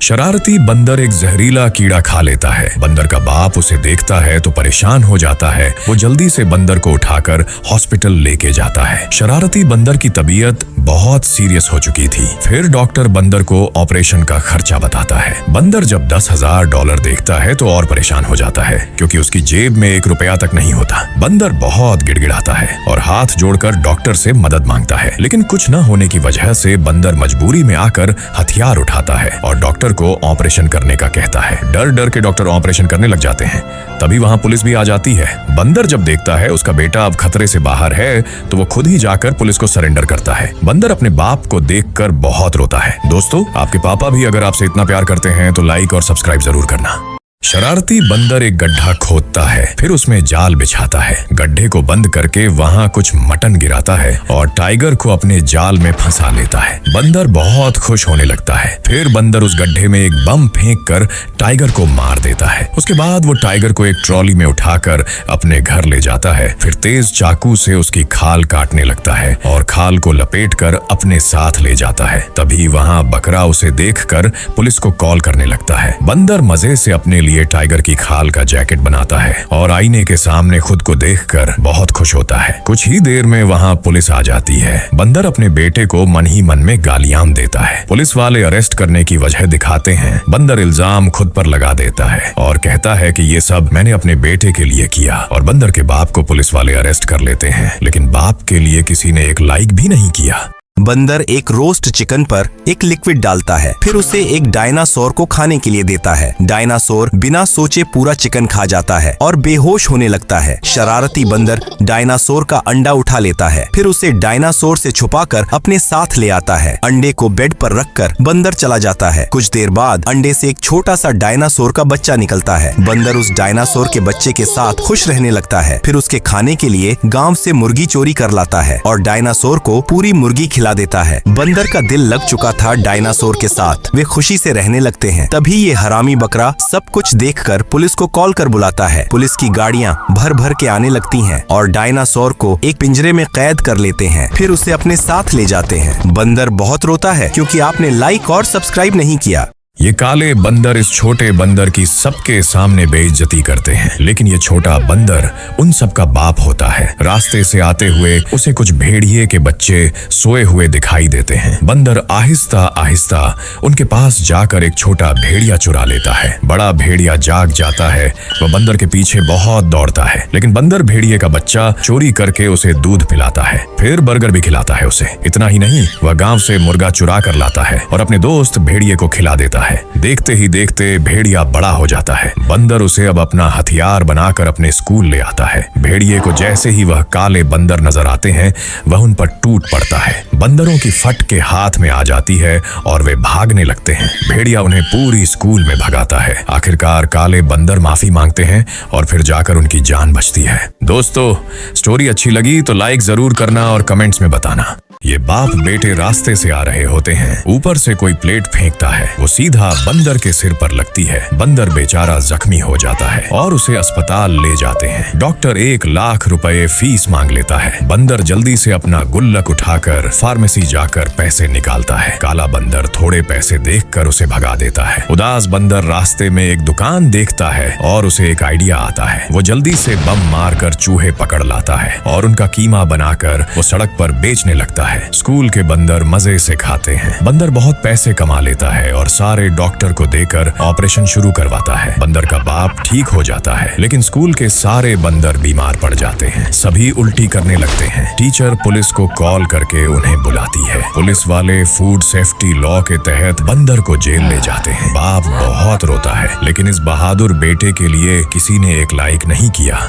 शरारती बंदर एक जहरीला कीड़ा खा लेता है। बंदर का बाप उसे देखता है तो परेशान हो जाता है। वो जल्दी से बंदर को उठाकर हॉस्पिटल लेके जाता है। शरारती बंदर की तबीयत बहुत सीरियस हो चुकी थी। फिर डॉक्टर बंदर को ऑपरेशन का खर्चा बताता है। बंदर जब $10,000 देखता है तो और परेशान हो जाता है, क्योंकि उसकी जेब में $1 तक नहीं होता। बंदर बहुत गिड़गिड़ाता है और हाथ जोड़कर डॉक्टर से मदद मांगता है, लेकिन कुछ न होने की वजह से बंदर मजबूरी में आकर हथियार उठाता है और डॉक्टर को ऑपरेशन करने का कहता है। डर डर के डॉक्टर ऑपरेशन करने लग जाते हैं। तभी वहां पुलिस भी आ जाती है। बंदर जब देखता है उसका बेटा अब खतरे से बाहर है तो वो खुद ही जाकर पुलिस को सरेंडर करता है। बंदर अपने बाप को देखकर बहुत रोता है। दोस्तों, आपके पापा भी अगर आपसे इतना प्यार करते हैं तो लाइक और सब्सक्राइब जरूर करना। शरारती बंदर एक गड्ढा खोदता है, फिर उसमें जाल बिछाता है। गड्ढे को बंद करके वहां कुछ मटन गिराता है और टाइगर को अपने जाल में फंसा लेता है। बंदर बहुत खुश होने लगता है। फिर बंदर उस गड्ढे में एक बम फेंक कर टाइगर को मार देता है। उसके बाद वो टाइगर को एक ट्रॉली में उठाकर अपने घर ले जाता है। फिर तेज चाकू से उसकी खाल काटने लगता है और खाल को लपेटकर अपने साथ ले जाता है। तभी वहां बकरा उसे देखकर पुलिस को कॉल करने लगता है। बंदर मजे से अपने लिए टाइगर की खाल का जैकेट बनाता है और आईने के सामने खुद को देखकर बहुत खुश होता है। कुछ ही देर में वहां पुलिस आ जाती है। बंदर अपने बेटे को मन ही मन में गालियां देता है। पुलिस वाले अरेस्ट करने की वजह दिखाते हैं। बंदर इल्जाम खुद पर लगा देता है और कहता है कि ये सब मैंने अपने बेटे के लिए किया। और बंदर के बाप को पुलिस वाले अरेस्ट कर लेते हैं, लेकिन बाप के लिए किसी ने एक लाइक भी नहीं किया। बंदर एक रोस्ट चिकन पर एक लिक्विड डालता है, फिर उसे एक डायनासोर को खाने के लिए देता है। डायनासोर बिना सोचे पूरा चिकन खा जाता है और बेहोश होने लगता है। शरारती बंदर डायनासोर का अंडा उठा लेता है, फिर उसे डायनासोर से छुपाकर अपने साथ ले आता है। अंडे को बेड पर रखकर बंदर चला जाता है। कुछ देर बाद अंडे से एक छोटा सा डायनासोर का बच्चा निकलता है। बंदर उस डायनासोर के बच्चे के साथ खुश रहने लगता है। फिर उसके खाने के लिए गाँव से मुर्गी चोरी कर लाता है और डायनासोर को पूरी मुर्गी खिला देता है। बंदर का दिल लग चुका था डायनासोर के साथ। वे खुशी से रहने लगते हैं। तभी ये हरामी बकरा सब कुछ देखकर पुलिस को कॉल कर बुलाता है। पुलिस की गाड़ियां भर भर के आने लगती हैं और डायनासोर को एक पिंजरे में कैद कर लेते हैं। फिर उसे अपने साथ ले जाते हैं। बंदर बहुत रोता है क्योंकि आपने लाइक और सब्सक्राइब नहीं किया। ये काले बंदर इस छोटे बंदर की सबके सामने बेइज्जती करते हैं, लेकिन ये छोटा बंदर उन सब का बाप होता है। रास्ते से आते हुए उसे कुछ भेड़िए के बच्चे सोए हुए दिखाई देते हैं। बंदर आहिस्ता आहिस्ता उनके पास जाकर एक छोटा भेड़िया चुरा लेता है। बड़ा भेड़िया जाग जाता है। वह बंदर के पीछे बहुत दौड़ता है, लेकिन बंदर भेड़िए का बच्चा चोरी करके उसे दूध पिलाता है, फिर बर्गर भी खिलाता है उसे। इतना ही नहीं, वह गाँव से मुर्गा चुरा कर लाता है और अपने दोस्त भेड़िए को खिला देता है। देखते ही देखते भेड़िया बड़ा हो जाता है। बंदर उसे अब अपना हथियार बनाकर अपने स्कूल ले आता है। भेड़िए को जैसे ही वह काले बंदर नजर आते हैं, वह उन पर टूट पड़ता है। बंदरों की फट के हाथ में आ जाती है और वे भागने लगते हैं। भेड़िया उन्हें पूरी स्कूल में भगाता है। आखिरकार काले बंदर माफी मांगते हैं और फिर जाकर उनकी जान बचती है। दोस्तों, स्टोरी अच्छी लगी तो लाइक जरूर करना और कमेंट्स में बताना। ये बाप बेटे रास्ते से आ रहे होते हैं। ऊपर से कोई प्लेट फेंकता है, वो सीधा बंदर के सिर पर लगती है। बंदर बेचारा जख्मी हो जाता है और उसे अस्पताल ले जाते हैं। डॉक्टर 1 लाख रुपए फीस मांग लेता है। बंदर जल्दी से अपना गुल्लक उठाकर फार्मेसी जाकर पैसे निकालता है। काला बंदर थोड़े पैसे देखकर उसे भगा देता है। उदास बंदर रास्ते में एक दुकान देखता है और उसे एक आइडिया आता है। वो जल्दी से बम मारकर चूहे पकड़ लाता है और उनका कीमा बनाकर वो सड़क पर बेचने लगता है। स्कूल के बंदर मजे से खाते हैं। बंदर बहुत पैसे कमा लेता है और सारे डॉक्टर को देकर ऑपरेशन शुरू करवाता है। बंदर का बाप ठीक हो जाता है, लेकिन स्कूल के सारे बंदर बीमार पड़ जाते हैं। सभी उल्टी करने लगते हैं। टीचर पुलिस को कॉल करके उन्हें बुलाती है। पुलिस वाले फूड सेफ्टी लॉ के तहत बंदर को जेल ले जाते हैं। बाप बहुत रोता है, लेकिन इस बहादुर बेटे के लिए किसी ने एक लाइक नहीं किया।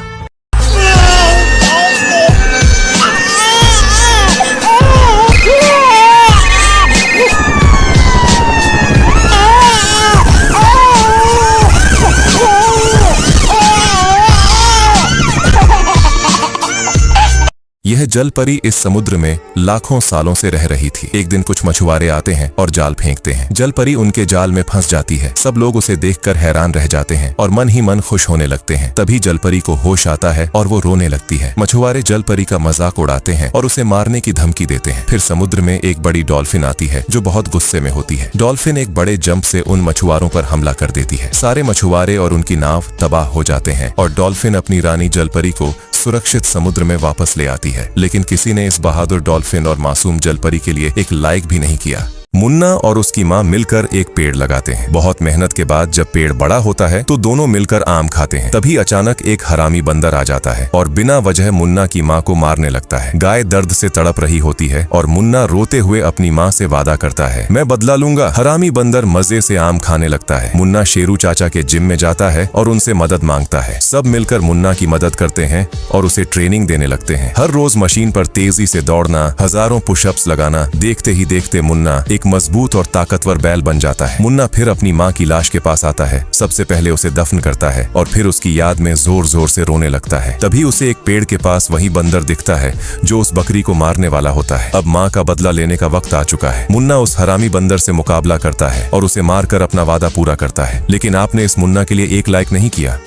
यह वह जल परी इस समुद्र में लाखों सालों से रह रही थी। एक दिन कुछ मछुआरे आते हैं और जाल फेंकते हैं। जल परी उनके जाल में फंस जाती है। सब लोग उसे देखकर हैरान रह जाते हैं और मन ही मन खुश होने लगते हैं। तभी जल परी को होश आता है और वो रोने लगती है। मछुआरे जल परी का मजाक उड़ाते हैं और उसे मारने की धमकी देते हैं। फिर समुद्र में एक बड़ी डॉल्फिन आती है जो बहुत गुस्से में होती है। डॉल्फिन एक बड़े जंप से उन मछुआरों पर हमला कर देती है। सारे मछुआरे और उनकी नाव तबाह हो जाते हैं और डॉल्फिन अपनी रानी जल परी को सुरक्षित समुद्र में वापस ले आती है। लेकिन किसी ने इस बहादुर डॉल्फिन और मासूम जल परी के लिए एक लाइक भी नहीं किया। मुन्ना और उसकी माँ मिलकर एक पेड़ लगाते हैं। बहुत मेहनत के बाद जब पेड़ बड़ा होता है तो दोनों मिलकर आम खाते हैं। तभी अचानक एक हरामी बंदर आ जाता है और बिना वजह मुन्ना की माँ को मारने लगता है। गाय दर्द से तड़प रही होती है और मुन्ना रोते हुए अपनी माँ से वादा करता है, मैं बदला लूंगा। हरामी बंदर मजे से आम खाने लगता है। मुन्ना शेरू चाचा के जिम में जाता है और उनसे मदद मांगता है। सब मिलकर मुन्ना की मदद करते हैं और उसे ट्रेनिंग देने लगते हैं। हर रोज मशीन पर तेजी से दौड़ना, हजारों पुशअप्स लगाना। देखते ही देखते मुन्ना एक मजबूत और ताकतवर बैल बन जाता है। मुन्ना फिर अपनी माँ की लाश के पास आता है। सबसे पहले उसे दफन करता है और फिर उसकी याद में जोर जोर से रोने लगता है। तभी उसे एक पेड़ के पास वही बंदर दिखता है जो उस बकरी को मारने वाला होता है। अब माँ का बदला लेने का वक्त आ चुका है। मुन्ना उस हरामी बंदर से मुकाबला करता है और उसे मारकर अपना वादा पूरा करता है। लेकिन आपने इस मुन्ना के लिए एक लाइक नहीं किया।